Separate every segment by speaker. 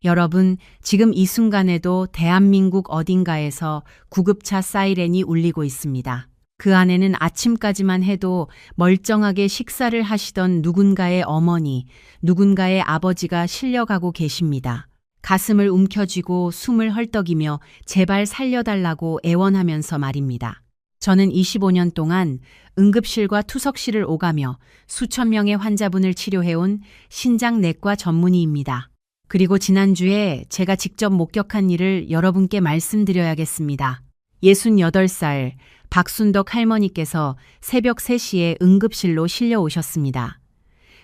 Speaker 1: 여러분, 지금 이 순간에도 대한민국 어딘가에서 구급차 사이렌이 울리고 있습니다. 그 안에는 아침까지만 해도 멀쩡하게 식사를 하시던 누군가의 어머니, 누군가의 아버지가 실려가고 계십니다. 가슴을 움켜쥐고 숨을 헐떡이며 제발 살려달라고 애원하면서 말입니다. 저는 25년 동안 응급실과 투석실을 오가며 수천 명의 환자분을 치료해온 신장내과 전문의입니다. 그리고 지난주에 제가 직접 목격한 일을 여러분께 말씀드려야겠습니다. 68살 박순덕 할머니께서 새벽 3시에 응급실로 실려오셨습니다.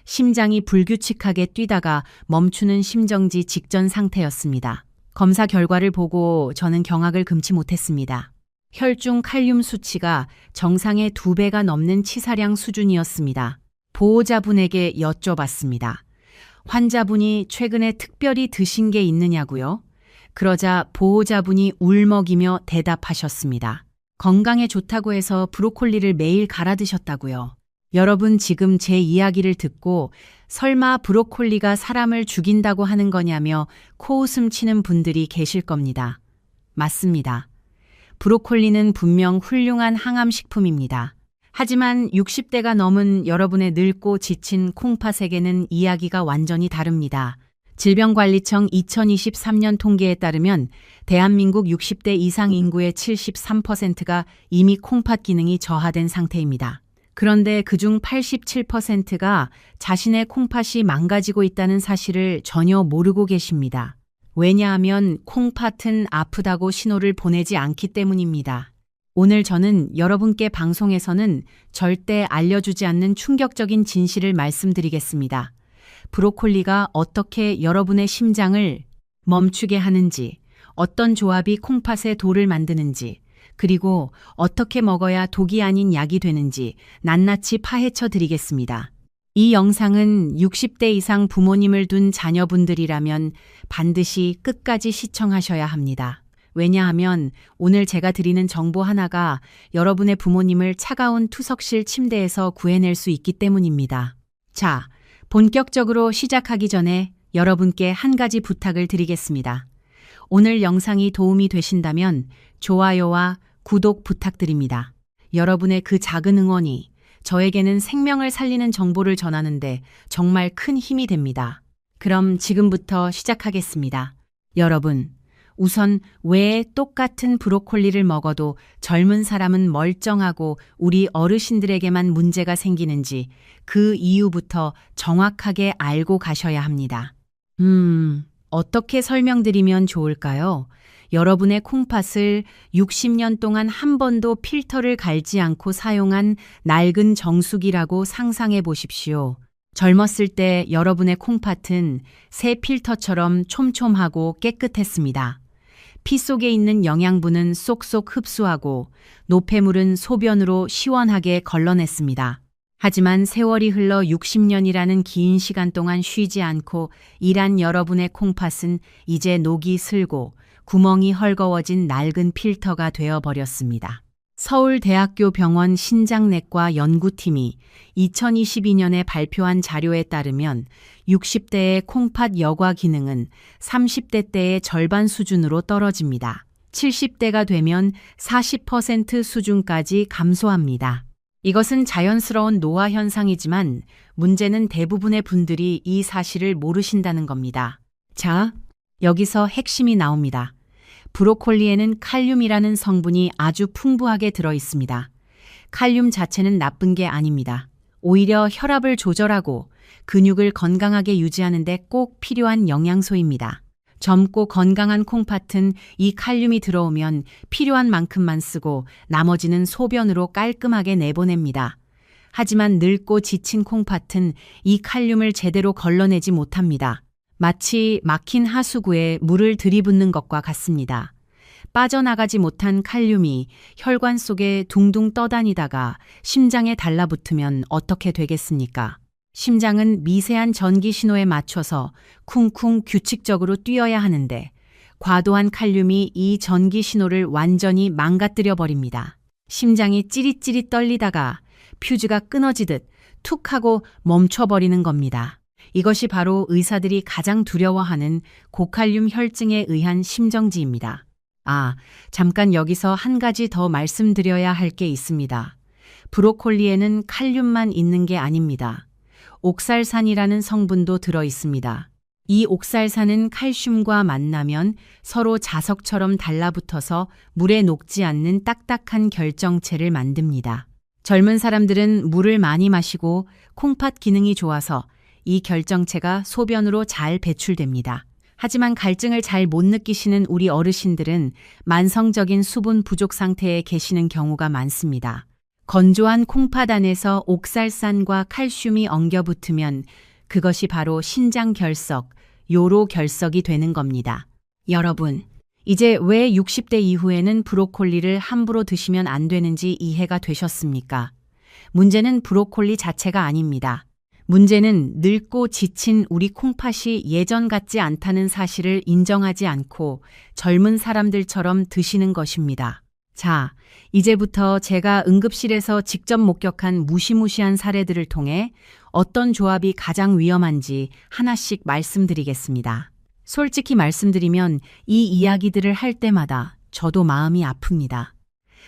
Speaker 1: 심장이 불규칙하게 뛰다가 멈추는 심정지 직전 상태였습니다. 검사 결과를 보고 저는 경악을 금치 못했습니다. 혈중 칼륨 수치가 정상의 2배가 넘는 치사량 수준이었습니다. 보호자분에게 여쭤봤습니다. 환자분이 최근에 특별히 드신 게 있느냐고요? 그러자 보호자분이 울먹이며 대답하셨습니다. 건강에 좋다고 해서 브로콜리를 매일 갈아 드셨다고요. 여러분 지금 제 이야기를 듣고 설마 브로콜리가 사람을 죽인다고 하는 거냐며 코웃음 치는 분들이 계실 겁니다. 맞습니다. 브로콜리는 분명 훌륭한 항암식품입니다. 하지만 60대가 넘은 여러분의 늙고 지친 콩팥에게는 이야기가 완전히 다릅니다. 질병관리청 2023년 통계에 따르면 대한민국 60대 이상 인구의 73%가 이미 콩팥 기능이 저하된 상태입니다. 그런데 그중 87%가 자신의 콩팥이 망가지고 있다는 사실을 전혀 모르고 계십니다. 왜냐하면 콩팥은 아프다고 신호를 보내지 않기 때문입니다. 오늘 저는 여러분께 방송에서는 절대 알려주지 않는 충격적인 진실을 말씀드리겠습니다. 브로콜리가 어떻게 여러분의 심장을 멈추게 하는지, 어떤 조합이 콩팥에 돌을 만드는지, 그리고 어떻게 먹어야 독이 아닌 약이 되는지 낱낱이 파헤쳐 드리겠습니다. 이 영상은 60대 이상 부모님을 둔 자녀분들이라면 반드시 끝까지 시청하셔야 합니다. 왜냐하면 오늘 제가 드리는 정보 하나가 여러분의 부모님을 차가운 투석실 침대에서 구해낼 수 있기 때문입니다. 자, 본격적으로 시작하기 전에 여러분께 한 가지 부탁을 드리겠습니다. 오늘 영상이 도움이 되신다면 좋아요와 구독 부탁드립니다. 여러분의 그 작은 응원이 저에게는 생명을 살리는 정보를 전하는데 정말 큰 힘이 됩니다. 그럼 지금부터 시작하겠습니다. 여러분, 우선 왜 똑같은 브로콜리를 먹어도 젊은 사람은 멀쩡하고 우리 어르신들에게만 문제가 생기는지 그 이유부터 정확하게 알고 가셔야 합니다. 어떻게 설명드리면 좋을까요? 여러분의 콩팥을 60년 동안 한 번도 필터를 갈지 않고 사용한 낡은 정수기라고 상상해 보십시오. 젊었을 때 여러분의 콩팥은 새 필터처럼 촘촘하고 깨끗했습니다. 피 속에 있는 영양분은 쏙쏙 흡수하고 노폐물은 소변으로 시원하게 걸러냈습니다. 하지만 세월이 흘러 60년이라는 긴 시간 동안 쉬지 않고 일한 여러분의 콩팥은 이제 녹이 슬고 구멍이 헐거워진 낡은 필터가 되어버렸습니다. 서울대학교 병원 신장내과 연구팀이 2022년에 발표한 자료에 따르면 60대의 콩팥 여과 기능은 30대 때의 절반 수준으로 떨어집니다. 70대가 되면 40% 수준까지 감소합니다. 이것은 자연스러운 노화 현상이지만 문제는 대부분의 분들이 이 사실을 모르신다는 겁니다. 자, 여기서 핵심이 나옵니다. 브로콜리에는 칼륨이라는 성분이 아주 풍부하게 들어 있습니다. 칼륨 자체는 나쁜 게 아닙니다. 오히려 혈압을 조절하고 근육을 건강하게 유지하는 데 꼭 필요한 영양소입니다. 젊고 건강한 콩팥은 이 칼륨이 들어오면 필요한 만큼만 쓰고 나머지는 소변으로 깔끔하게 내보냅니다. 하지만 늙고 지친 콩팥은 이 칼륨을 제대로 걸러내지 못합니다. 마치 막힌 하수구에 물을 들이붓는 것과 같습니다. 빠져나가지 못한 칼륨이 혈관 속에 둥둥 떠다니다가 심장에 달라붙으면 어떻게 되겠습니까? 심장은 미세한 전기 신호에 맞춰서 쿵쿵 규칙적으로 뛰어야 하는데 과도한 칼륨이 이 전기 신호를 완전히 망가뜨려 버립니다. 심장이 찌릿찌릿 떨리다가 퓨즈가 끊어지듯 툭 하고 멈춰버리는 겁니다. 이것이 바로 의사들이 가장 두려워하는 고칼륨 혈증에 의한 심정지입니다. 잠깐 여기서 한 가지 더 말씀드려야 할 게 있습니다. 브로콜리에는 칼륨만 있는 게 아닙니다. 옥살산이라는 성분도 들어 있습니다. 이 옥살산은 칼슘과 만나면 서로 자석처럼 달라붙어서 물에 녹지 않는 딱딱한 결정체를 만듭니다. 젊은 사람들은 물을 많이 마시고 콩팥 기능이 좋아서 이 결정체가 소변으로 잘 배출됩니다. 하지만 갈증을 잘 못 느끼시는 우리 어르신들은 만성적인 수분 부족 상태에 계시는 경우가 많습니다. 건조한 콩팥 안에서 옥살산과 칼슘이 엉겨붙으면 그것이 바로 신장결석, 요로결석이 되는 겁니다. 여러분, 이제 왜 60대 이후에는 브로콜리를 함부로 드시면 안 되는지 이해가 되셨습니까? 문제는 브로콜리 자체가 아닙니다. 문제는 늙고 지친 우리 콩팥이 예전 같지 않다는 사실을 인정하지 않고 젊은 사람들처럼 드시는 것입니다. 자, 이제부터 제가 응급실에서 직접 목격한 무시무시한 사례들을 통해 어떤 조합이 가장 위험한지 하나씩 말씀드리겠습니다. 솔직히 말씀드리면 이 이야기들을 할 때마다 저도 마음이 아픕니다.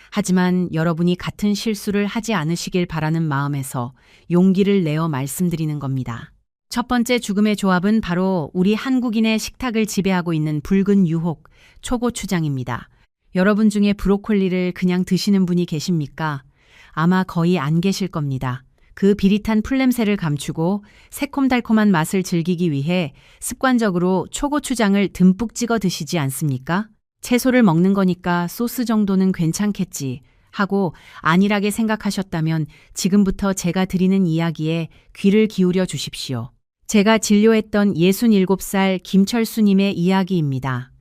Speaker 1: 하지만 여러분이 같은 실수를 하지 않으시길 바라는 마음에서 용기를 내어 말씀드리는 겁니다. 첫 번째 죽음의 조합은 바로 우리 한국인의 식탁을 지배하고 있는 붉은 유혹, 초고추장입니다. 여러분 중에 브로콜리를 그냥 드시는 분이 계십니까? 아마 거의 안 계실 겁니다. 그 비릿한 풀냄새를 감추고 새콤달콤한 맛을 즐기기 위해 습관적으로 초고추장을 듬뿍 찍어 드시지 않습니까? 채소를 먹는 거니까 소스 정도는 괜찮겠지 하고 안일하게 생각하셨다면 지금부터 제가 드리는 이야기에 귀를 기울여 주십시오. 제가 진료했던 67살 김철수님의 이야기입니다.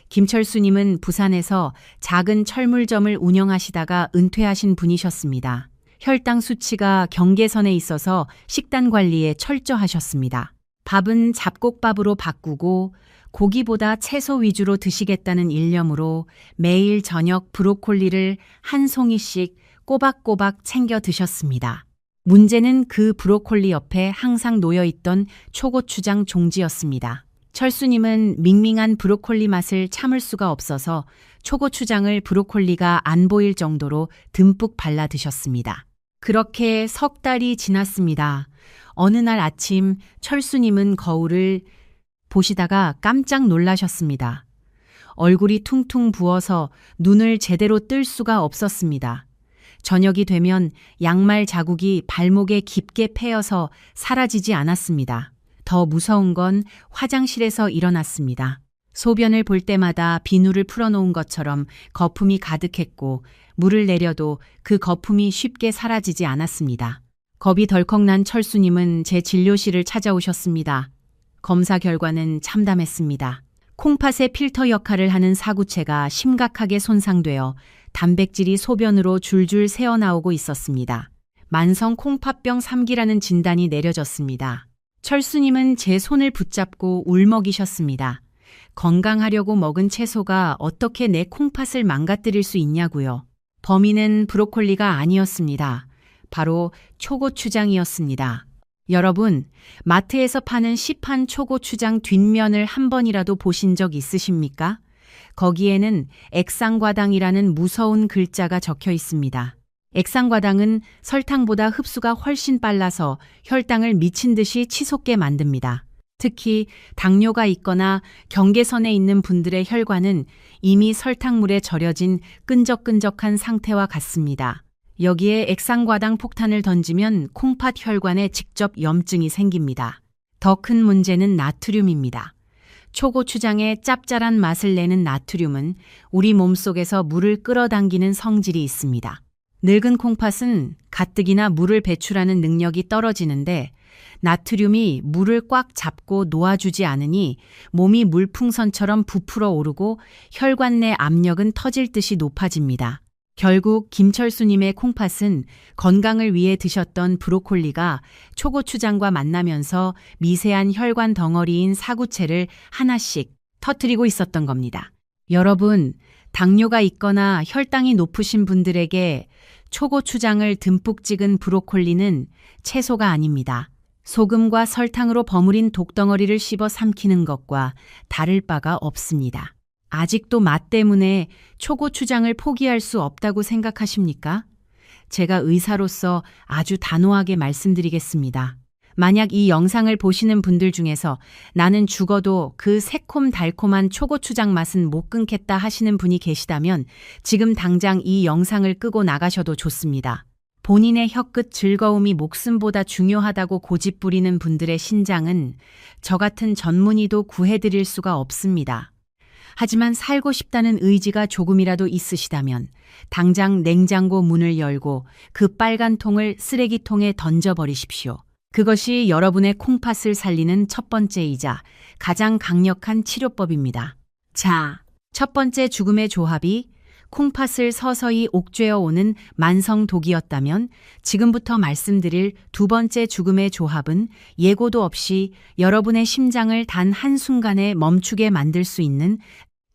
Speaker 1: 김철수님은 부산에서 작은 철물점을 운영하시다가 은퇴하신 분이셨습니다. 혈당 수치가 경계선에 있어서 식단 관리에 철저하셨습니다. 밥은 잡곡밥으로 바꾸고 고기보다 채소 위주로 드시겠다는 일념으로 매일 저녁 브로콜리를 한 송이씩 꼬박꼬박 챙겨 드셨습니다. 문제는 그 브로콜리 옆에 항상 놓여있던 초고추장 종지였습니다. 철수님은 밍밍한 브로콜리 맛을 참을 수가 없어서 초고추장을 브로콜리가 안 보일 정도로 듬뿍 발라 드셨습니다. 그렇게 석 달이 지났습니다. 어느 날 아침 철수님은 거울을 보시다가 깜짝 놀라셨습니다. 얼굴이 퉁퉁 부어서 눈을 제대로 뜰 수가 없었습니다. 저녁이 되면 양말 자국이 발목에 깊게 패여서 사라지지 않았습니다. 더 무서운 건 화장실에서 일어났습니다. 소변을 볼 때마다 비누를 풀어놓은 것처럼 거품이 가득했고 물을 내려도 그 거품이 쉽게 사라지지 않았습니다. 겁이 덜컥 난 철수님은 제 진료실을 찾아오셨습니다. 검사 결과는 참담했습니다. 콩팥의 필터 역할을 하는 사구체가 심각하게 손상되어 단백질이 소변으로 줄줄 새어나오고 있었습니다. 만성 콩팥병 3기라는 진단이 내려졌습니다. 철수님은 제 손을 붙잡고 울먹이셨습니다. 건강하려고 먹은 채소가 어떻게 내 콩팥을 망가뜨릴 수 있냐고요. 범인은 브로콜리가 아니었습니다. 바로 초고추장이었습니다. 여러분, 마트에서 파는 시판 초고추장 뒷면을 한 번이라도 보신 적 있으십니까? 거기에는 액상과당이라는 무서운 글자가 적혀 있습니다. 액상과당은 설탕보다 흡수가 훨씬 빨라서 혈당을 미친 듯이 치솟게 만듭니다. 특히 당뇨가 있거나 경계선에 있는 분들의 혈관은 이미 설탕물에 절여진 끈적끈적한 상태와 같습니다. 여기에 액상과당 폭탄을 던지면 콩팥 혈관에 직접 염증이 생깁니다. 더 큰 문제는 나트륨입니다. 초고추장의 짭짤한 맛을 내는 나트륨은 우리 몸속에서 물을 끌어당기는 성질이 있습니다. 늙은 콩팥은 가뜩이나 물을 배출하는 능력이 떨어지는데 나트륨이 물을 꽉 잡고 놓아주지 않으니 몸이 물풍선처럼 부풀어 오르고 혈관 내 압력은 터질 듯이 높아집니다. 결국 김철수님의 콩팥은 건강을 위해 드셨던 브로콜리가 초고추장과 만나면서 미세한 혈관 덩어리인 사구체를 하나씩 터뜨리고 있었던 겁니다. 여러분, 당뇨가 있거나 혈당이 높으신 분들에게 초고추장을 듬뿍 찍은 브로콜리는 채소가 아닙니다. 소금과 설탕으로 버무린 독덩어리를 씹어 삼키는 것과 다를 바가 없습니다. 아직도 맛 때문에 초고추장을 포기할 수 없다고 생각하십니까? 제가 의사로서 아주 단호하게 말씀드리겠습니다. 만약 이 영상을 보시는 분들 중에서 나는 죽어도 그 새콤달콤한 초고추장 맛은 못 끊겠다 하시는 분이 계시다면 지금 당장 이 영상을 끄고 나가셔도 좋습니다. 본인의 혀끝 즐거움이 목숨보다 중요하다고 고집부리는 분들의 신장은 저 같은 전문의도 구해드릴 수가 없습니다. 하지만 살고 싶다는 의지가 조금이라도 있으시다면 당장 냉장고 문을 열고 그 빨간 통을 쓰레기통에 던져버리십시오. 그것이 여러분의 콩팥을 살리는 첫 번째이자 가장 강력한 치료법입니다. 자, 첫 번째 죽음의 조합이 콩팥을 서서히 옥죄어 오는 만성독이었다면 지금부터 말씀드릴 두 번째 죽음의 조합은 예고도 없이 여러분의 심장을 단 한순간에 멈추게 만들 수 있는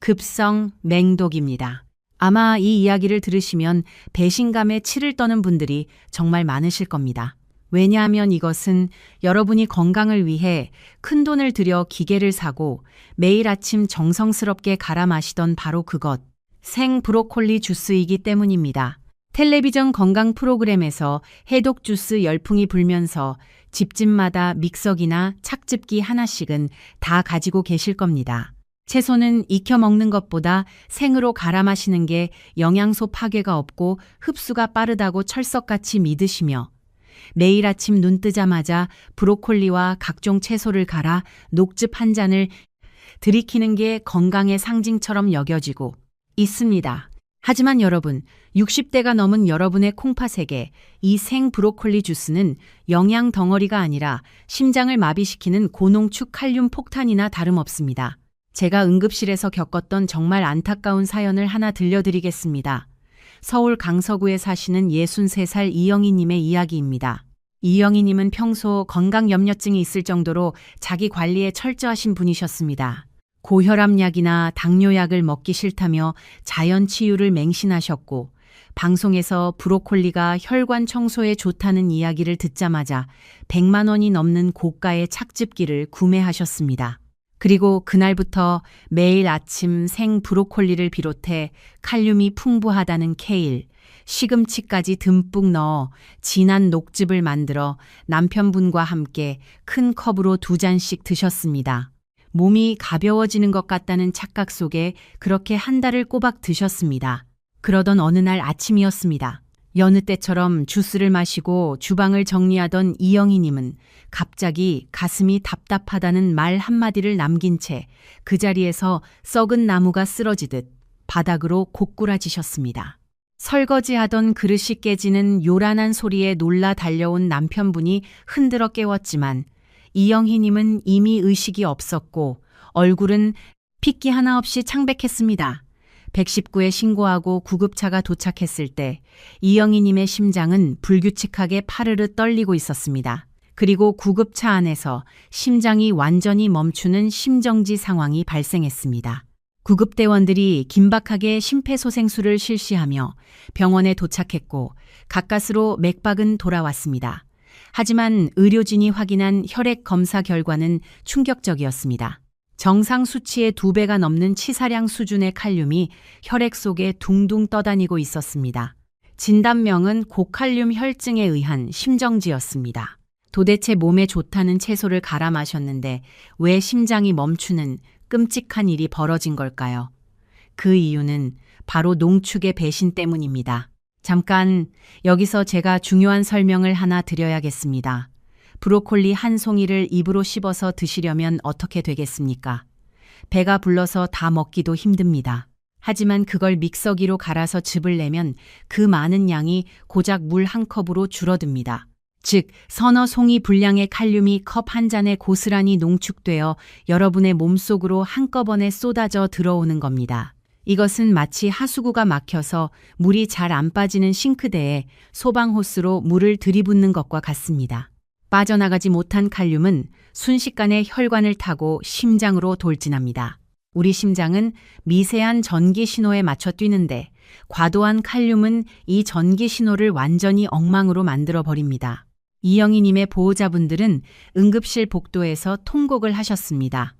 Speaker 1: 급성 맹독입니다. 아마 이 이야기를 들으시면 배신감에 치를 떠는 분들이 정말 많으실 겁니다. 왜냐하면 이것은 여러분이 건강을 위해 큰돈을 들여 기계를 사고 매일 아침 정성스럽게 갈아 마시던 바로 그것, 생 브로콜리 주스이기 때문입니다. 텔레비전 건강 프로그램에서 해독 주스 열풍이 불면서 집집마다 믹서기나 착즙기 하나씩은 다 가지고 계실 겁니다. 채소는 익혀 먹는 것보다 생으로 갈아 마시는 게 영양소 파괴가 없고 흡수가 빠르다고 철석같이 믿으시며 매일 아침 눈 뜨자마자 브로콜리와 각종 채소를 갈아 녹즙 한 잔을 들이키는 게 건강의 상징처럼 여겨지고 있습니다. 하지만 여러분, 60대가 넘은 여러분의 콩팥에게 이 생 브로콜리 주스는 영양 덩어리가 아니라 심장을 마비시키는 고농축 칼륨 폭탄이나 다름없습니다. 제가 응급실에서 겪었던 정말 안타까운 사연을 하나 들려드리겠습니다. 서울 강서구에 사시는 63살 이영희님의 이야기입니다. 이영희님은 평소 건강염려증이 있을 정도로 자기 관리에 철저하신 분이셨습니다. 고혈압약이나 당뇨약을 먹기 싫다며 자연치유를 맹신하셨고 방송에서 브로콜리가 혈관 청소에 좋다는 이야기를 듣자마자 100만 원이 넘는 고가의 착즙기를 구매하셨습니다. 그리고 그날부터 매일 아침 생 브로콜리를 비롯해 칼륨이 풍부하다는 케일, 시금치까지 듬뿍 넣어 진한 녹즙을 만들어 남편분과 함께 큰 컵으로 2잔씩 드셨습니다. 몸이 가벼워지는 것 같다는 착각 속에 그렇게 한 달을 꼬박 드셨습니다. 그러던 어느 날 아침이었습니다. 여느 때처럼 주스를 마시고 주방을 정리하던 이영희님은 갑자기 가슴이 답답하다는 말 한마디를 남긴 채 그 자리에서 썩은 나무가 쓰러지듯 바닥으로 고꾸라지셨습니다. 설거지하던 그릇이 깨지는 요란한 소리에 놀라 달려온 남편분이 흔들어 깨웠지만 이영희님은 이미 의식이 없었고 얼굴은 핏기 하나 없이 창백했습니다. 119에 신고하고 구급차가 도착했을 때 이영희님의 심장은 불규칙하게 파르르 떨리고 있었습니다. 그리고 구급차 안에서 심장이 완전히 멈추는 심정지 상황이 발생했습니다. 구급대원들이 긴박하게 심폐소생술을 실시하며 병원에 도착했고 가까스로 맥박은 돌아왔습니다. 하지만 의료진이 확인한 혈액 검사 결과는 충격적이었습니다. 정상 수치의 2배가 넘는 치사량 수준의 칼륨이 혈액 속에 둥둥 떠다니고 있었습니다. 진단명은 고칼륨 혈증에 의한 심정지였습니다. 도대체 몸에 좋다는 채소를 갈아 마셨는데 왜 심장이 멈추는 끔찍한 일이 벌어진 걸까요? 그 이유는 바로 농축의 배신 때문입니다. 잠깐 여기서 제가 중요한 설명을 하나 드려야겠습니다. 브로콜리 한 송이를 입으로 씹어서 드시려면 어떻게 되겠습니까? 배가 불러서 다 먹기도 힘듭니다. 하지만 그걸 믹서기로 갈아서 즙을 내면 그 많은 양이 고작 물 한 컵으로 줄어듭니다. 즉, 서너 송이 분량의 칼륨이 컵 한 잔에 고스란히 농축되어 여러분의 몸속으로 한꺼번에 쏟아져 들어오는 겁니다. 이것은 마치 하수구가 막혀서 물이 잘 안 빠지는 싱크대에 소방호스로 물을 들이붓는 것과 같습니다. 빠져나가지 못한 칼륨은 순식간에 혈관을 타고 심장으로 돌진합니다. 우리 심장은 미세한 전기 신호에 맞춰 뛰는데 과도한 칼륨은 이 전기 신호를 완전히 엉망으로 만들어 버립니다. 이영희님의 보호자분들은 응급실 복도에서 통곡을 하셨습니다.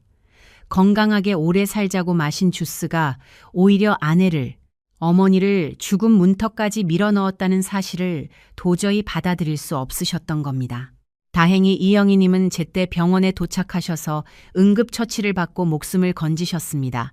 Speaker 1: 건강하게 오래 살자고 마신 주스가 오히려 아내를, 어머니를 죽음 문턱까지 밀어넣었다는 사실을 도저히 받아들일 수 없으셨던 겁니다. 다행히 이영희님은 제때 병원에 도착하셔서 응급처치를 받고 목숨을 건지셨습니다.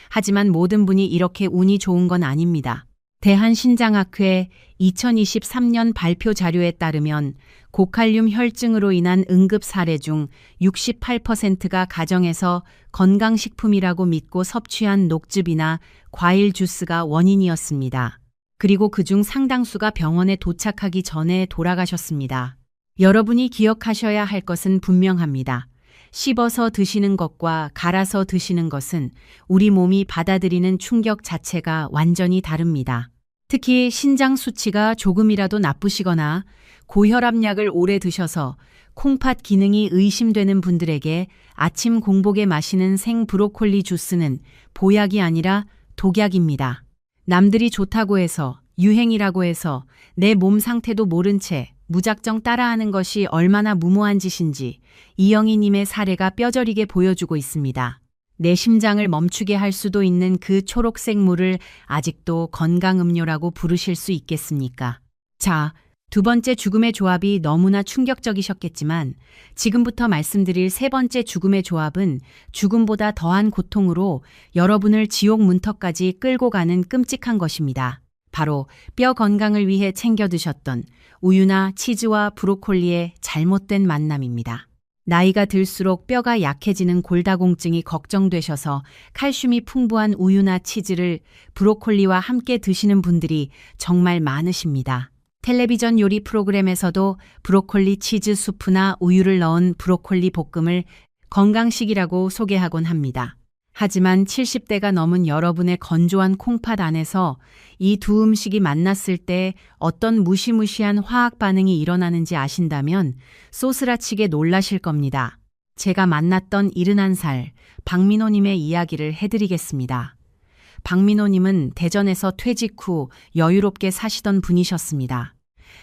Speaker 1: 하지만 모든 분이 이렇게 운이 좋은 건 아닙니다. 대한신장학회 2023년 발표 자료에 따르면 고칼륨 혈증으로 인한 응급 사례 중 68%가 가정에서 건강식품이라고 믿고 섭취한 녹즙이나 과일 주스가 원인이었습니다. 그리고 그중 상당수가 병원에 도착하기 전에 돌아가셨습니다. 여러분이 기억하셔야 할 것은 분명합니다. 씹어서 드시는 것과 갈아서 드시는 것은 우리 몸이 받아들이는 충격 자체가 완전히 다릅니다. 특히 신장 수치가 조금이라도 나쁘시거나 고혈압약을 오래 드셔서 콩팥 기능이 의심되는 분들에게 아침 공복에 마시는 생 브로콜리 주스는 보약이 아니라 독약입니다. 남들이 좋다고 해서, 유행이라고 해서 내 몸 상태도 모른 채 무작정 따라하는 것이 얼마나 무모한 짓인지 이영희님의 사례가 뼈저리게 보여주고 있습니다. 내 심장을 멈추게 할 수도 있는 그 초록색 물을 아직도 건강음료라고 부르실 수 있겠습니까? 자, 두 번째 죽음의 조합이 너무나 충격적이셨겠지만 지금부터 말씀드릴 세 번째 죽음의 조합은 죽음보다 더한 고통으로 여러분을 지옥 문턱까지 끌고 가는 끔찍한 것입니다. 바로 뼈 건강을 위해 챙겨 드셨던 우유나 치즈와 브로콜리의 잘못된 만남입니다. 나이가 들수록 뼈가 약해지는 골다공증이 걱정되셔서 칼슘이 풍부한 우유나 치즈를 브로콜리와 함께 드시는 분들이 정말 많으십니다. 텔레비전 요리 프로그램에서도 브로콜리 치즈 수프나 우유를 넣은 브로콜리 볶음을 건강식이라고 소개하곤 합니다. 하지만 70대가 넘은 여러분의 건조한 콩팥 안에서 이 두 음식이 만났을 때 어떤 무시무시한 화학 반응이 일어나는지 아신다면 쏘스라치게 놀라실 겁니다. 제가 만났던 71살 박민호님의 이야기를 해드리겠습니다. 박민호님은 대전에서 퇴직 후 여유롭게 사시던 분이셨습니다.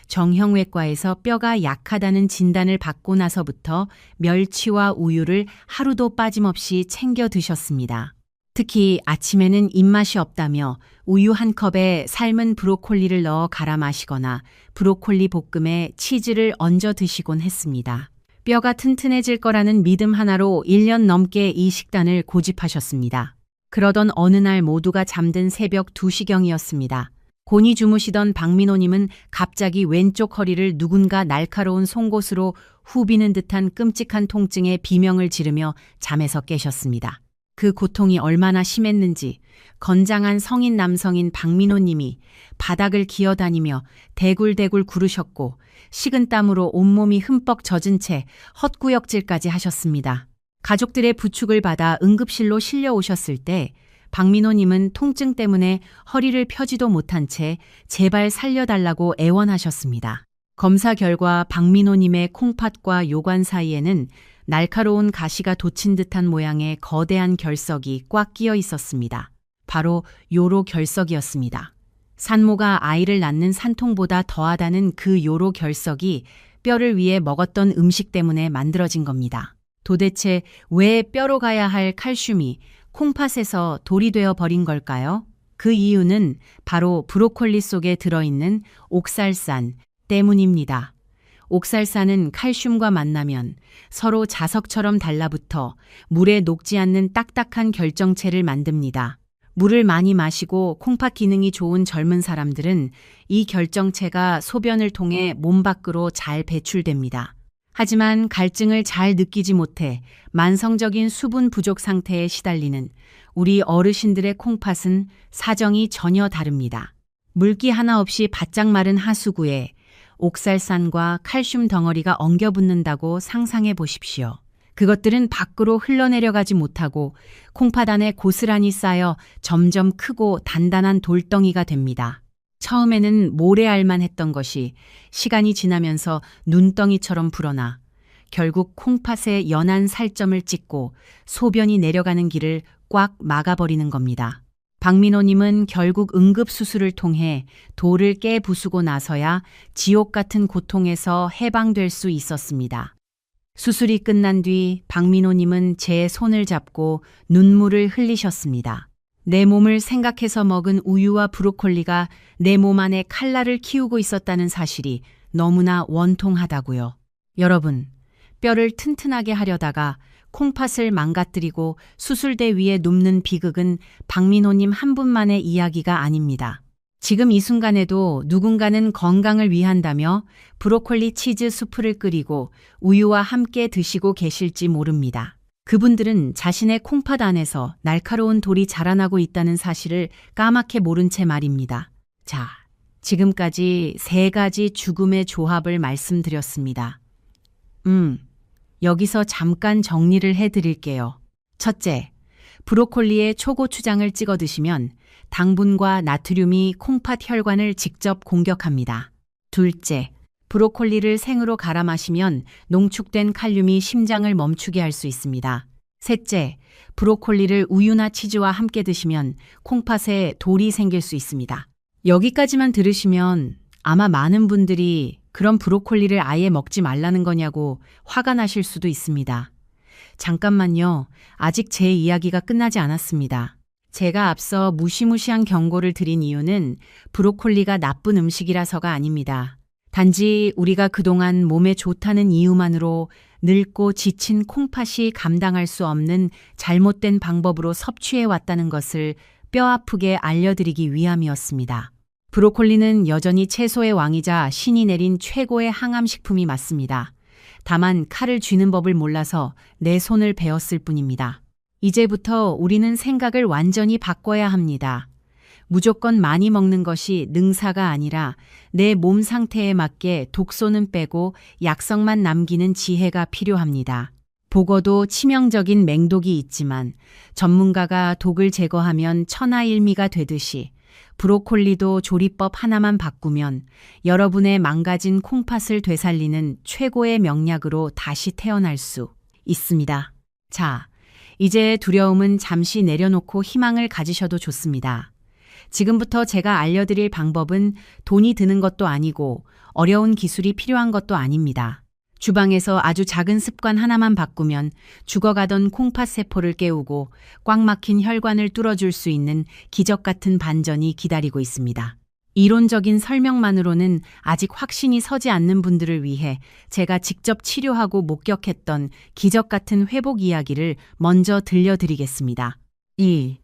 Speaker 1: 정형외과에서 뼈가 약하다는 진단을 받고 나서부터 멸치와 우유를 하루도 빠짐없이 챙겨 드셨습니다. 특히 아침에는 입맛이 없다며 우유 한 컵에 삶은 브로콜리를 넣어 갈아 마시거나 브로콜리 볶음에 치즈를 얹어 드시곤 했습니다. 뼈가 튼튼해질 거라는 믿음 하나로 1년 넘게 이 식단을 고집하셨습니다. 그러던 어느 날 모두가 잠든 새벽 2시경이었습니다. 곤히 주무시던 박민호님은 갑자기 왼쪽 허리를 누군가 날카로운 송곳으로 후비는 듯한 끔찍한 통증에 비명을 지르며 잠에서 깨셨습니다. 그 고통이 얼마나 심했는지 건장한 성인 남성인 박민호님이 바닥을 기어다니며 대굴대굴 구르셨고 식은 땀으로 온몸이 흠뻑 젖은 채 헛구역질까지 하셨습니다. 가족들의 부축을 받아 응급실로 실려오셨을 때 박민호님은 통증 때문에 허리를 펴지도 못한 채 제발 살려달라고 애원하셨습니다. 검사 결과 박민호님의 콩팥과 요관 사이에는 날카로운 가시가 돋친 듯한 모양의 거대한 결석이 꽉 끼어 있었습니다. 바로 요로 결석이었습니다. 산모가 아이를 낳는 산통보다 더하다는 그 요로 결석이 뼈를 위해 먹었던 음식 때문에 만들어진 겁니다. 도대체 왜 뼈로 가야 할 칼슘이 콩팥에서 돌이 되어 버린 걸까요? 그 이유는 바로 브로콜리 속에 들어있는 옥살산 때문입니다. 옥살산은 칼슘과 만나면 서로 자석처럼 달라붙어 물에 녹지 않는 딱딱한 결정체를 만듭니다. 물을 많이 마시고 콩팥 기능이 좋은 젊은 사람들은 이 결정체가 소변을 통해 몸 밖으로 잘 배출됩니다. 하지만 갈증을 잘 느끼지 못해 만성적인 수분 부족 상태에 시달리는 우리 어르신들의 콩팥은 사정이 전혀 다릅니다. 물기 하나 없이 바짝 마른 하수구에 옥살산과 칼슘 덩어리가 엉겨붙는다고 상상해 보십시오. 그것들은 밖으로 흘러내려가지 못하고 콩팥 안에 고스란히 쌓여 점점 크고 단단한 돌덩이가 됩니다. 처음에는 모래알만 했던 것이 시간이 지나면서 눈덩이처럼 불어나 결국 콩팥에 연한 살점을 찍고 소변이 내려가는 길을 꽉 막아버리는 겁니다. 박민호님은 결국 응급수술을 통해 돌을 깨 부수고 나서야 지옥 같은 고통에서 해방될 수 있었습니다. 수술이 끝난 뒤 박민호님은 제 손을 잡고 눈물을 흘리셨습니다. 내 몸을 생각해서 먹은 우유와 브로콜리가 내 몸 안에 칼날을 키우고 있었다는 사실이 너무나 원통하다고요. 여러분, 뼈를 튼튼하게 하려다가 콩팥을 망가뜨리고 수술대 위에 눕는 비극은 박민호님 한 분만의 이야기가 아닙니다. 지금 이 순간에도 누군가는 건강을 위한다며 브로콜리 치즈 수프를 끓이고 우유와 함께 드시고 계실지 모릅니다. 그분들은 자신의 콩팥 안에서 날카로운 돌이 자라나고 있다는 사실을 까맣게 모른 채 말입니다. 자, 지금까지 3가지 죽음의 조합을 말씀드렸습니다. 여기서 잠깐 정리를 해드릴게요. 첫째, 브로콜리에 초고추장을 찍어 드시면 당분과 나트륨이 콩팥 혈관을 직접 공격합니다. 둘째, 브로콜리를 생으로 갈아 마시면 농축된 칼륨이 심장을 멈추게 할 수 있습니다. 셋째, 브로콜리를 우유나 치즈와 함께 드시면 콩팥에 돌이 생길 수 있습니다. 여기까지만 들으시면 아마 많은 분들이 그럼 브로콜리를 아예 먹지 말라는 거냐고 화가 나실 수도 있습니다. 잠깐만요. 아직 제 이야기가 끝나지 않았습니다. 제가 앞서 무시무시한 경고를 드린 이유는 브로콜리가 나쁜 음식이라서가 아닙니다. 단지 우리가 그동안 몸에 좋다는 이유만으로 늙고 지친 콩팥이 감당할 수 없는 잘못된 방법으로 섭취해 왔다는 것을 뼈아프게 알려드리기 위함이었습니다. 브로콜리는 여전히 채소의 왕이자 신이 내린 최고의 항암식품이 맞습니다. 다만 칼을 쥐는 법을 몰라서 내 손을 베었을 뿐입니다. 이제부터 우리는 생각을 완전히 바꿔야 합니다. 무조건 많이 먹는 것이 능사가 아니라 내 몸 상태에 맞게 독소는 빼고 약성만 남기는 지혜가 필요합니다. 보고도 치명적인 맹독이 있지만 전문가가 독을 제거하면 천하일미가 되듯이 브로콜리도 조리법 하나만 바꾸면 여러분의 망가진 콩팥을 되살리는 최고의 명약으로 다시 태어날 수 있습니다. 자, 이제 두려움은 잠시 내려놓고 희망을 가지셔도 좋습니다. 지금부터 제가 알려드릴 방법은 돈이 드는 것도 아니고 어려운 기술이 필요한 것도 아닙니다. 주방에서 아주 작은 습관 하나만 바꾸면 죽어가던 콩팥 세포를 깨우고 꽉 막힌 혈관을 뚫어줄 수 있는 기적 같은 반전이 기다리고 있습니다. 이론적인 설명만으로는 아직 확신이 서지 않는 분들을 위해 제가 직접 치료하고 목격했던 기적 같은 회복 이야기를 먼저 들려드리겠습니다. 1.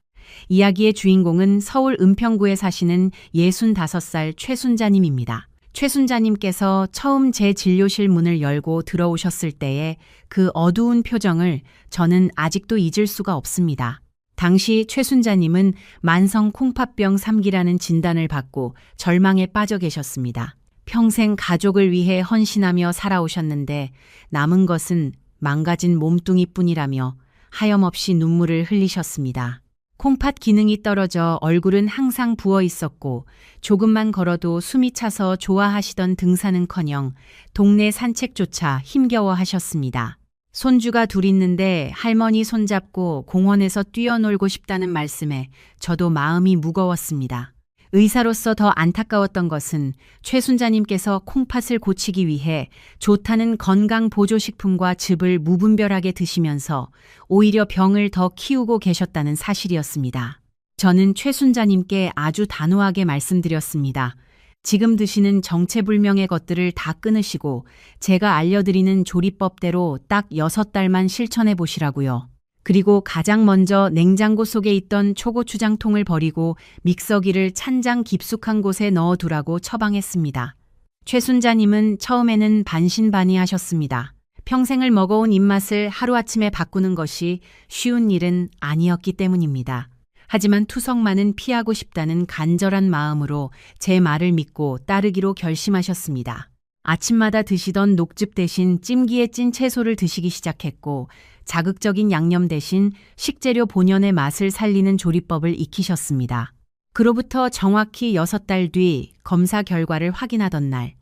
Speaker 1: 이야기의 주인공은 서울 은평구에 사시는 65살 최순자님입니다. 최순자님께서 처음 제 진료실 문을 열고 들어오셨을 때의 그 어두운 표정을 저는 아직도 잊을 수가 없습니다. 당시 최순자님은 만성 콩팥병 3기라는 진단을 받고 절망에 빠져 계셨습니다. 평생 가족을 위해 헌신하며 살아오셨는데 남은 것은 망가진 몸뚱이뿐이라며 하염없이 눈물을 흘리셨습니다. 콩팥 기능이 떨어져 얼굴은 항상 부어 있었고 조금만 걸어도 숨이 차서 좋아하시던 등산은커녕 동네 산책조차 힘겨워 하셨습니다. 손주가 둘 있는데 할머니 손잡고 공원에서 뛰어놀고 싶다는 말씀에 저도 마음이 무거웠습니다. 의사로서 더 안타까웠던 것은 최순자님께서 콩팥을 고치기 위해 좋다는 건강 보조식품과 즙을 무분별하게 드시면서 오히려 병을 더 키우고 계셨다는 사실이었습니다. 저는 최순자님께 아주 단호하게 말씀드렸습니다. 지금 드시는 정체불명의 것들을 다 끊으시고 제가 알려드리는 조리법대로 딱 6달만 실천해 보시라고요. 그리고 가장 먼저 냉장고 속에 있던 초고추장통을 버리고 믹서기를 찬장 깊숙한 곳에 넣어두라고 처방했습니다. 최순자님은 처음에는 반신반의하셨습니다. 평생을 먹어온 입맛을 하루아침에 바꾸는 것이 쉬운 일은 아니었기 때문입니다. 하지만 투석만은 피하고 싶다는 간절한 마음으로 제 말을 믿고 따르기로 결심하셨습니다. 아침마다 드시던 녹즙 대신 찜기에 찐 채소를 드시기 시작했고 자극적인 양념 대신 식재료 본연의 맛을 살리는 조리법을 익히셨습니다. 그로부터 정확히 6달 뒤 검사 결과를 확인하던 날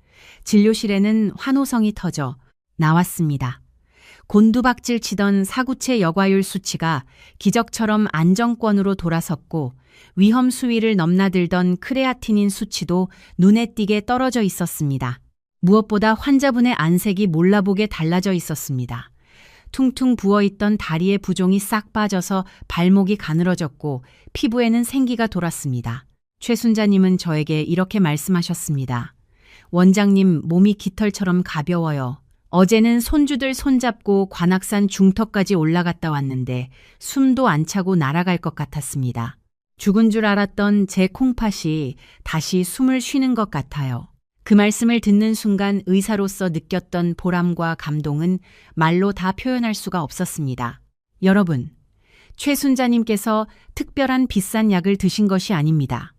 Speaker 1: 진료실에는 환호성이 터져 나왔습니다. 곤두박질 치던 사구체 여과율 수치가 기적처럼 안정권으로 돌아섰고 위험 수위를 넘나들던 크레아티닌 수치도 눈에 띄게 떨어져 있었습니다. 무엇보다 환자분의 안색이 몰라보게 달라져 있었습니다. 퉁퉁 부어있던 다리의 부종이 싹 빠져서 발목이 가늘어졌고 피부에는 생기가 돌았습니다. 최 순자님은 저에게 이렇게 말씀하셨습니다. 원장님, 몸이 깃털처럼 가벼워요. 어제는 손주들 손잡고 관악산 중턱까지 올라갔다 왔는데 숨도 안 차고 날아갈 것 같았습니다. 죽은 줄 알았던 제 콩팥이 다시 숨을 쉬는 것 같아요. 그 말씀을 듣는 순간 의사로서 느꼈던 보람과 감동은 말로 다 표현할 수가 없었습니다. 여러분, 최 순자님께서 특별한 비싼 약을 드신 것이 아닙니다.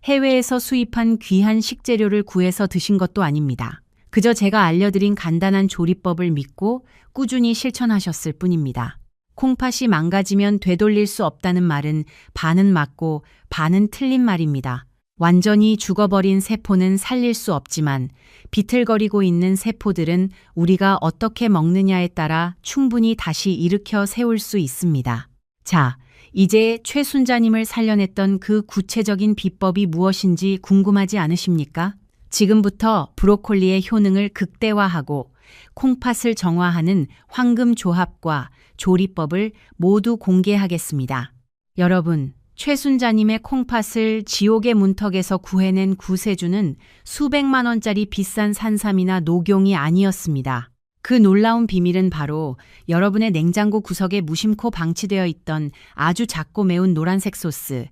Speaker 1: 해외에서 수입한 귀한 식재료를 구해서 드신 것도 아닙니다. 그저 제가 알려드린 간단한 조리법을 믿고 꾸준히 실천하셨을 뿐입니다. 콩팥이 망가지면 되돌릴 수 없다는 말은 반은 맞고 반은 틀린 말입니다. 완전히 죽어버린 세포는 살릴 수 없지만 비틀거리고 있는 세포들은 우리가 어떻게 먹느냐에 따라 충분히 다시 일으켜 세울 수 있습니다. 자, 이제 최 순자님을 살려냈던 그 구체적인 비법이 무엇인지 궁금하지 않으십니까? 지금부터 브로콜리의 효능을 극대화하고 콩팥을 정화하는 황금 조합과 조리법을 모두 공개하겠습니다. 여러분, 최 순자님의 콩팥을 지옥의 문턱에서 구해낸 구세주는 수백만 원짜리 비싼 산삼이나 녹용이 아니었습니다. 그 놀라운 비밀은 바로 여러분의 냉장고 구석에 무심코 방치되어 있던 아주 작고 매운 노란색 소스,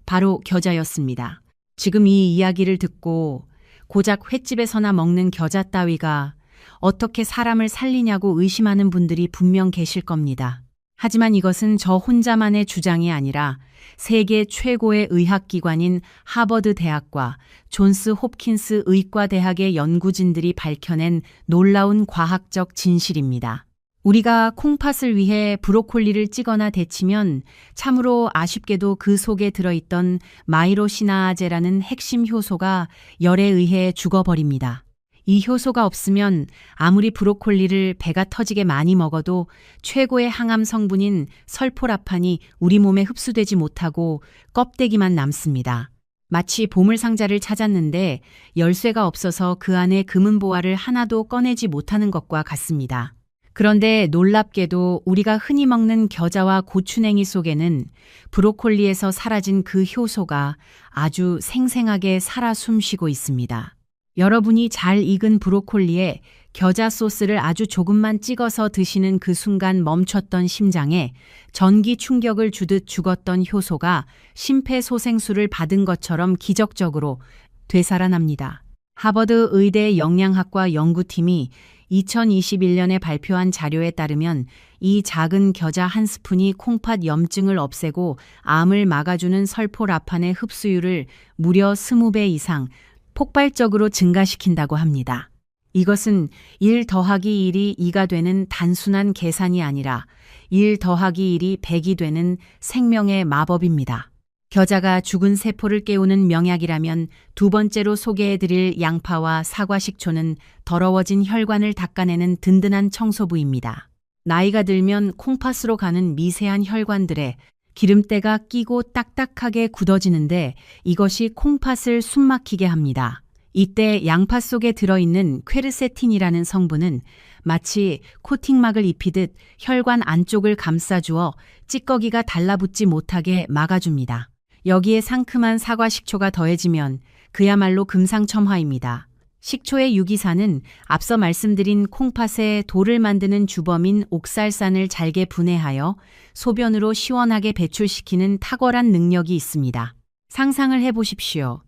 Speaker 1: 바로 겨자였습니다. 지금 이 이야기를 듣고 고작 횟집에서나 먹는 겨자 따위가 어떻게 사람을 살리냐고 의심하는 분들이 분명 계실 겁니다. 하지만 이것은 저 혼자만의 주장이 아니라 세계 최고의 의학기관인 하버드 대학과 존스 홉킨스 의과대학의 연구진들이 밝혀낸 놀라운 과학적 진실입니다. 우리가 콩팥을 위해 브로콜리를 찌거나 데치면 참으로 아쉽게도 그 속에 들어있던 마이로시나아제라는 핵심 효소가 열에 의해 죽어버립니다. 이 효소가 없으면 아무리 브로콜리를 배가 터지게 많이 먹어도 최고의 항암 성분인 설포라판이 우리 몸에 흡수되지 못하고 껍데기만 남습니다. 마치 보물상자를 찾았는데 열쇠가 없어서 그 안에 금은보화를 하나도 꺼내지 못하는 것과 같습니다. 그런데 놀랍게도 우리가 흔히 먹는 겨자와 고추냉이 속에는 브로콜리에서 사라진 그 효소가 아주 생생하게 살아 숨쉬고 있습니다. 여러분이 잘 익은 브로콜리에 겨자 소스를 아주 조금만 찍어서 드시는 그 순간 멈췄던 심장에 전기 충격을 주듯 죽었던 효소가 심폐소생술을 받은 것처럼 기적적으로 되살아납니다. 하버드 의대 영양학과 연구팀이 2021년에 발표한 자료에 따르면 이 작은 겨자 한 스푼이 콩팥 염증을 없애고 암을 막아주는 설포라판의 흡수율을 무려 20배 이상 폭발적으로 증가시킨다고 합니다. 이것은 1 더하기 1이 2가 되는 단순한 계산이 아니라 1 더하기 1이 100이 되는 생명의 마법입니다. 겨자가 죽은 세포를 깨우는 명약이라면 두 번째로 소개해드릴 양파와 사과 식초는 더러워진 혈관을 닦아내는 든든한 청소부입니다. 나이가 들면 콩팥으로 가는 미세한 혈관들에 기름때가 끼고 딱딱하게 굳어지는데 이것이 콩팥을 숨막히게 합니다. 이때 양파 속에 들어있는 퀘르세틴이라는 성분은 마치 코팅막을 입히듯 혈관 안쪽을 감싸주어 찌꺼기가 달라붙지 못하게 막아줍니다. 여기에 상큼한 사과 식초가 더해지면 그야말로 금상첨화입니다. 식초의 유기산은 앞서 말씀드린 콩팥에 돌을 만드는 주범인 옥살산을 잘게 분해하여 소변으로 시원하게 배출시키는 탁월한 능력이 있습니다. 상상을 해보십시오.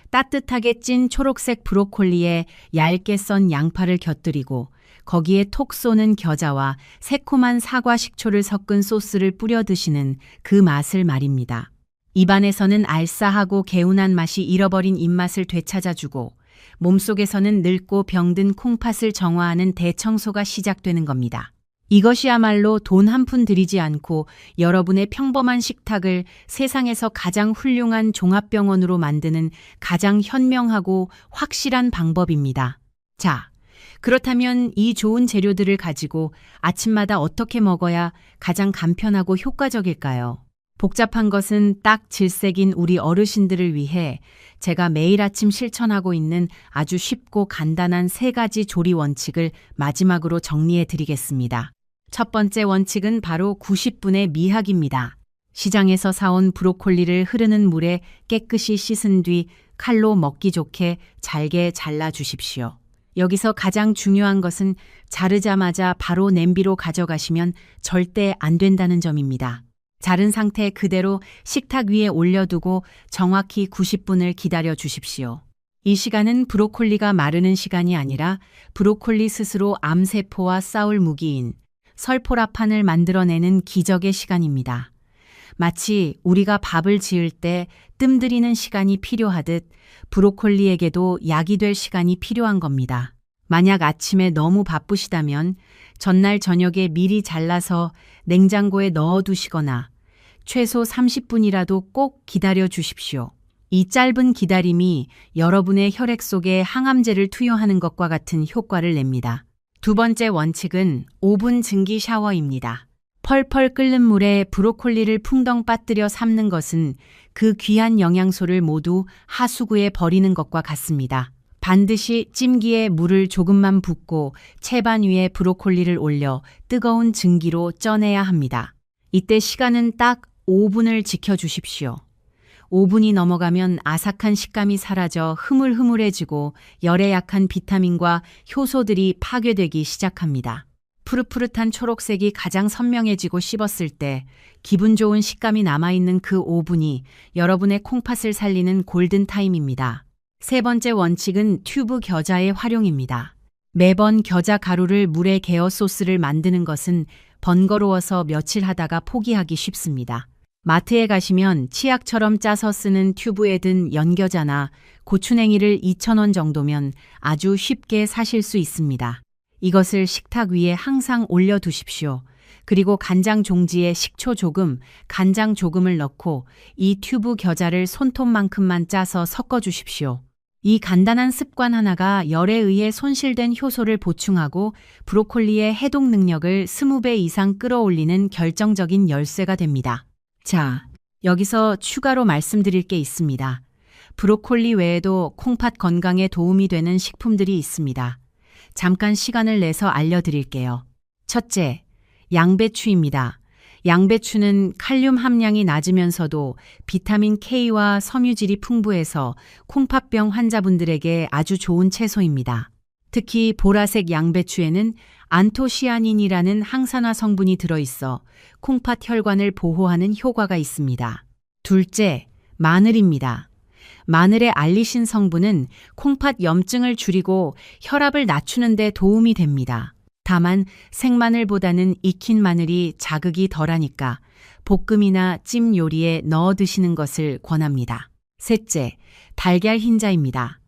Speaker 1: 따뜻하게 찐 초록색 브로콜리에 얇게 썬 양파를 곁들이고 거기에 톡 쏘는 겨자와 새콤한 사과 식초를 섞은 소스를 뿌려 드시는 그 맛을 말입니다. 입안에서는 알싸하고 개운한 맛이 잃어버린 입맛을 되찾아주고 몸속에서는 늙고 병든 콩팥을 정화하는 대청소가 시작되는 겁니다. 이것이야말로 돈 한 푼 들이지 않고 여러분의 평범한 식탁을 세상에서 가장 훌륭한 종합병원으로 만드는 가장 현명하고 확실한 방법입니다. 자, 그렇다면 이 좋은 재료들을 가지고 아침마다 어떻게 먹어야 가장 간편하고 효과적일까요? 복잡한 것은 딱 질색인 우리 어르신들을 위해 제가 매일 아침 실천하고 있는 아주 쉽고 간단한 3가지 조리 원칙을 마지막으로 정리해 드리겠습니다. 첫 번째 원칙은 바로 90분의 미학입니다. 시장에서 사온 브로콜리를 흐르는 물에 깨끗이 씻은 뒤 칼로 먹기 좋게 잘게 잘라 주십시오. 여기서 가장 중요한 것은 자르자마자 바로 냄비로 가져가시면 절대 안 된다는 점입니다. 자른 상태 그대로 식탁 위에 올려두고 정확히 90분을 기다려 주십시오. 이 시간은 브로콜리가 마르는 시간이 아니라 브로콜리 스스로 암세포와 싸울 무기인 설포라판을 만들어내는 기적의 시간입니다. 마치 우리가 밥을 지을 때 뜸들이는 시간이 필요하듯 브로콜리에게도 약이 될 시간이 필요한 겁니다. 만약 아침에 너무 바쁘시다면 전날 저녁에 미리 잘라서 냉장고에 넣어 두시거나 최소 30분이라도 꼭 기다려 주십시오. 이 짧은 기다림이 여러분의 혈액 속에 항암제를 투여하는 것과 같은 효과를 냅니다. 두 번째 원칙은 5분 증기 샤워입니다. 펄펄 끓는 물에 브로콜리를 풍덩 빠뜨려 삶는 것은 그 귀한 영양소를 모두 하수구에 버리는 것과 같습니다. 반드시 찜기에 물을 조금만 붓고 채반 위에 브로콜리를 올려 뜨거운 증기로 쪄내야 합니다. 이때 시간은 딱 5분을 지켜주십시오. 5분이 넘어가면 아삭한 식감이 사라져 흐물흐물해지고 열에 약한 비타민과 효소들이 파괴되기 시작합니다. 푸릇푸릇한 초록색이 가장 선명해지고 씹었을 때 기분 좋은 식감이 남아있는 그 5분이 여러분의 콩팥을 살리는 골든타임입니다. 세 번째 원칙은 튜브 겨자의 활용입니다. 매번 겨자 가루를 물에 개어 소스를 만드는 것은 번거로워서 며칠 하다가 포기하기 쉽습니다. 마트에 가시면 치약처럼 짜서 쓰는 튜브에 든 연겨자나 고추냉이를 2,000원 정도면 아주 쉽게 사실 수 있습니다. 이것을 식탁 위에 항상 올려두십시오. 그리고 간장 종지에 식초 조금, 간장 조금을 넣고 이 튜브 겨자를 손톱만큼만 짜서 섞어주십시오. 이 간단한 습관 하나가 열에 의해 손실된 효소를 보충하고 브로콜리의 해독 능력을 20배 이상 끌어올리는 결정적인 열쇠가 됩니다. 자, 여기서 추가로 말씀드릴 게 있습니다. 브로콜리 외에도 콩팥 건강에 도움이 되는 식품들이 있습니다. 잠깐 시간을 내서 알려드릴게요. 첫째, 양배추입니다. 양배추는 칼륨 함량이 낮으면서도 비타민 K와 섬유질이 풍부해서 콩팥병 환자분들에게 아주 좋은 채소입니다. 특히 보라색 양배추에는 안토시아닌이라는 항산화 성분이 들어있어 콩팥 혈관을 보호하는 효과가 있습니다. 둘째, 마늘입니다. 마늘의 알리신 성분은 콩팥 염증을 줄이고 혈압을 낮추는 데 도움이 됩니다. 다만 생마늘보다는 익힌 마늘이 자극이 덜하니까 볶음이나 찜 요리에 넣어 드시는 것을 권합니다. 셋째, 달걀 흰자입니다.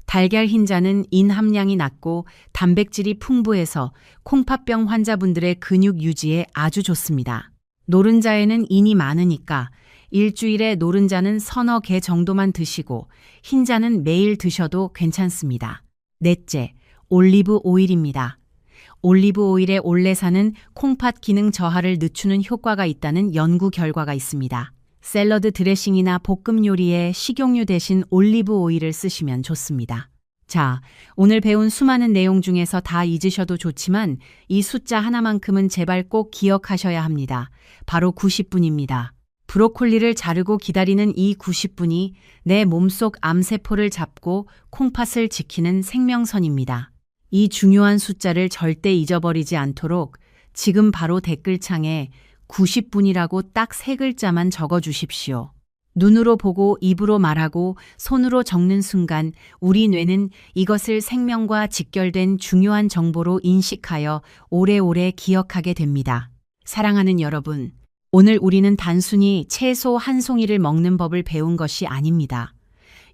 Speaker 1: 달걀 흰자는 인 함량이 낮고 단백질이 풍부해서 콩팥병 환자분들의 근육 유지에 아주 좋습니다. 노른자에는 인이 많으니까 일주일에 노른자는 서너 개 정도만 드시고 흰자는 매일 드셔도 괜찮습니다. 넷째, 올리브 오일입니다. 올리브 오일의 올레산은 콩팥 기능 저하를 늦추는 효과가 있다는 연구 결과가 있습니다. 샐러드 드레싱이나 볶음 요리에 식용유 대신 올리브 오일을 쓰시면 좋습니다. 자, 오늘 배운 수많은 내용 중에서 다 잊으셔도 좋지만 이 숫자 하나만큼은 제발 꼭 기억하셔야 합니다. 바로 90분입니다. 브로콜리를 자르고 기다리는 이 90분이 내 몸속 암세포를 잡고 콩팥을 지키는 생명선입니다. 이 중요한 숫자를 절대 잊어버리지 않도록 지금 바로 댓글창에 90분이라고 딱 3글자만 적어주십시오. 눈으로 보고 입으로 말하고 손으로 적는 순간 우리 뇌는 이것을 생명과 직결된 중요한 정보로 인식하여 오래오래 기억하게 됩니다. 사랑하는 여러분, 오늘 우리는 단순히 채소 한 송이를 먹는 법을 배운 것이 아닙니다.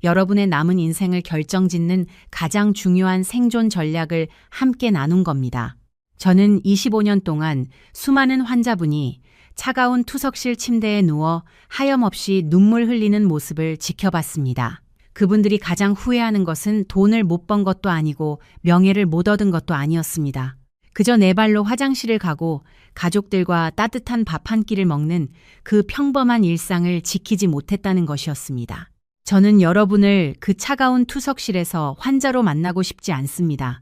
Speaker 1: 여러분의 남은 인생을 결정짓는 가장 중요한 생존 전략을 함께 나눈 겁니다. 저는 25년 동안 수많은 환자분이 차가운 투석실 침대에 누워 하염없이 눈물 흘리는 모습을 지켜봤습니다. 그분들이 가장 후회하는 것은 돈을 못 번 것도 아니고 명예를 못 얻은 것도 아니었습니다. 그저 네 발로 화장실을 가고 가족들과 따뜻한 밥 한 끼를 먹는 그 평범한 일상을 지키지 못했다는 것이었습니다. 저는 여러분을 그 차가운 투석실에서 환자로 만나고 싶지 않습니다.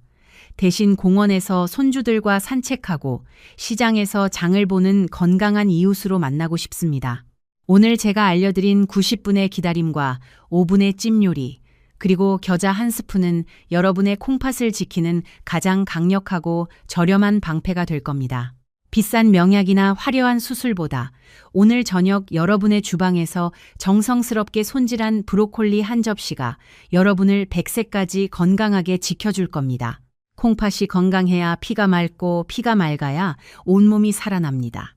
Speaker 1: 대신 공원에서 손주들과 산책하고 시장에서 장을 보는 건강한 이웃으로 만나고 싶습니다. 오늘 제가 알려드린 90분의 기다림과 5분의 찜 요리, 그리고 겨자 한 스푼은 여러분의 콩팥을 지키는 가장 강력하고 저렴한 방패가 될 겁니다. 비싼 명약이나 화려한 수술보다 오늘 저녁 여러분의 주방에서 정성스럽게 손질한 브로콜리 한 접시가 여러분을 100세까지 건강하게 지켜줄 겁니다. 콩팥이 건강해야 피가 맑고 피가 맑아야 온몸이 살아납니다.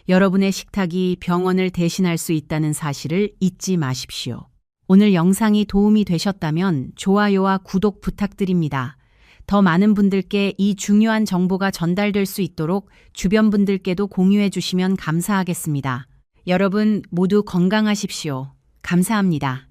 Speaker 1: 여러분의 식탁이 병원을 대신할 수 있다는 사실을 잊지 마십시오. 오늘 영상이 도움이 되셨다면 좋아요와 구독 부탁드립니다. 더 많은 분들께 이 중요한 정보가 전달될 수 있도록 주변 분들께도 공유해 주시면 감사하겠습니다. 여러분 모두 건강하십시오. 감사합니다.